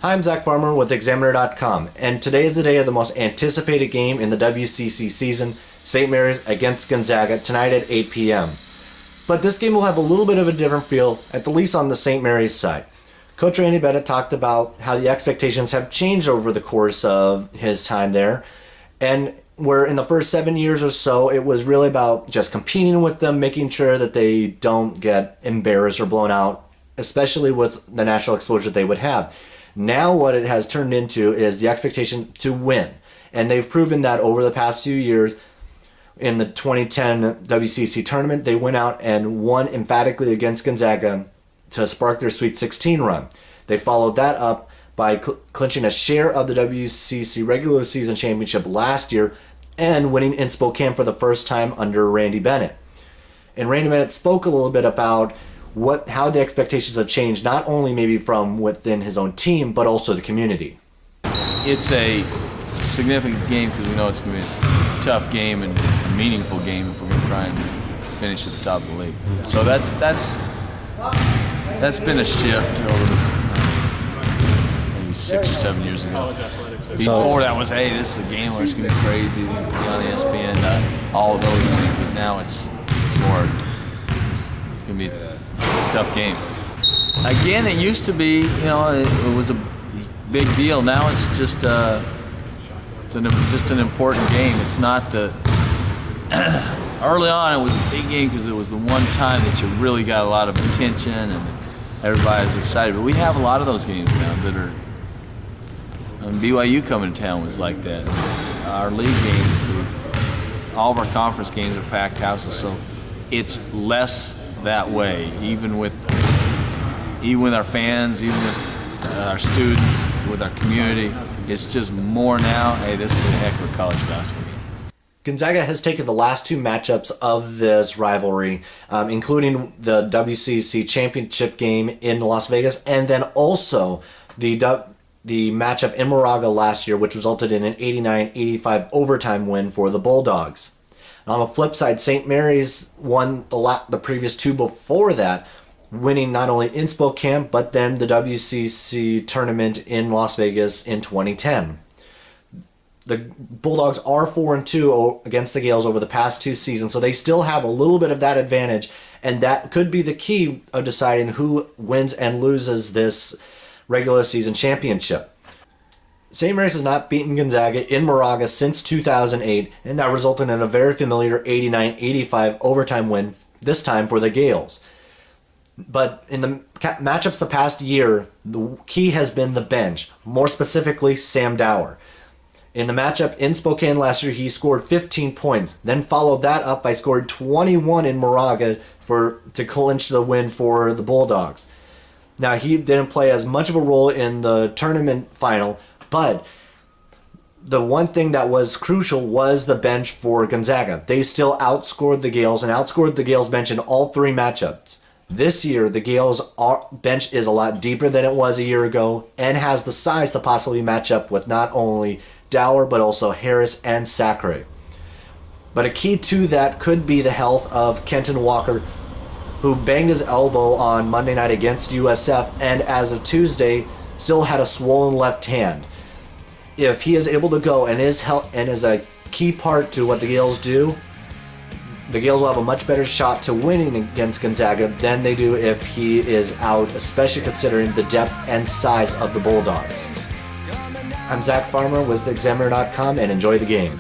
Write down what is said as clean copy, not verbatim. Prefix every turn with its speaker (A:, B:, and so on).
A: Hi, I'm Zack Farmer with Examiner.com, and today is the day of the most anticipated game in the WCC season, St. Mary's against Gonzaga, tonight at 8 p.m. But this game will have a little bit of a different feel, at the least on the St. Mary's side. Coach Randy Bennett talked about how the expectations have changed over the course of his time there, and where in the first 7 years or so, it was really about just competing with them, making sure that they don't get embarrassed or blown out, especially with the national exposure they would have. Now what it has turned into is the expectation to win. And they've proven that over the past few years. In the 2010 WCC tournament, they went out and won emphatically against Gonzaga to spark their Sweet 16 run. They followed that up by clinching a share of the WCC regular season championship last year and winning in Spokane for the first time under Randy Bennett. And Randy Bennett spoke a little bit about how the expectations have changed, not only maybe from within his own team, but also the community.
B: It's a significant game because we know it's going to be a tough game and a meaningful game if we're going to try and finish at the top of the league. So that's been a shift over maybe 6 or 7 years ago. Before that was, hey, this is a game where it's going to be crazy, it's going to be on ESPN, all of those things. But now it's going to be a tough game. Again, it used to be, it was a big deal. Now it's just an important game. It's not the early on it was a big game because it was the one time that you really got a lot of attention and everybody was excited. But we have a lot of those games now that are. BYU coming to town was like that. Our league games, all of our conference games are packed houses, so it's less that way. Even with our fans, even with our students, with our community, it's just more now. Hey, this is a heck of a college basketball game.
A: Gonzaga has taken the last two matchups of this rivalry, including the WCC championship game in Las Vegas, and then also the matchup in Moraga last year, which resulted in an 89-85 overtime win for the Bulldogs. On the flip side, St. Mary's won the previous two before that, winning not only in Spokane, but then the WCC tournament in Las Vegas in 2010. The Bulldogs are 4-2 against the Gales over the past two seasons, so they still have a little bit of that advantage, and that could be the key of deciding who wins and loses this regular season championship. St. Mary's has not beaten Gonzaga in Moraga since 2008, and that resulted in a very familiar 89-85 overtime win, this time for the Gales. But in the matchups the past year, the key has been the bench, more specifically Sam Dower. In the matchup in Spokane last year, he scored 15 points, then followed that up by scoring 21 in Moraga to clinch the win for the Bulldogs. Now, he didn't play as much of a role in the tournament final, but the one thing that was crucial was the bench for Gonzaga. They still outscored the Gales and outscored the Gales bench in all three matchups. This year, the Gales' bench is a lot deeper than it was a year ago and has the size to possibly match up with not only Dower, but also Harris and Sacre. But a key to that could be the health of Kenton Walker, who banged his elbow on Monday night against USF and as of Tuesday still had a swollen left hand. If he is able to go and is a key part to what the Gales do, the Gales will have a much better shot to winning against Gonzaga than they do if he is out, especially considering the depth and size of the Bulldogs. I'm Zack Farmer with Examiner.com, and enjoy the game.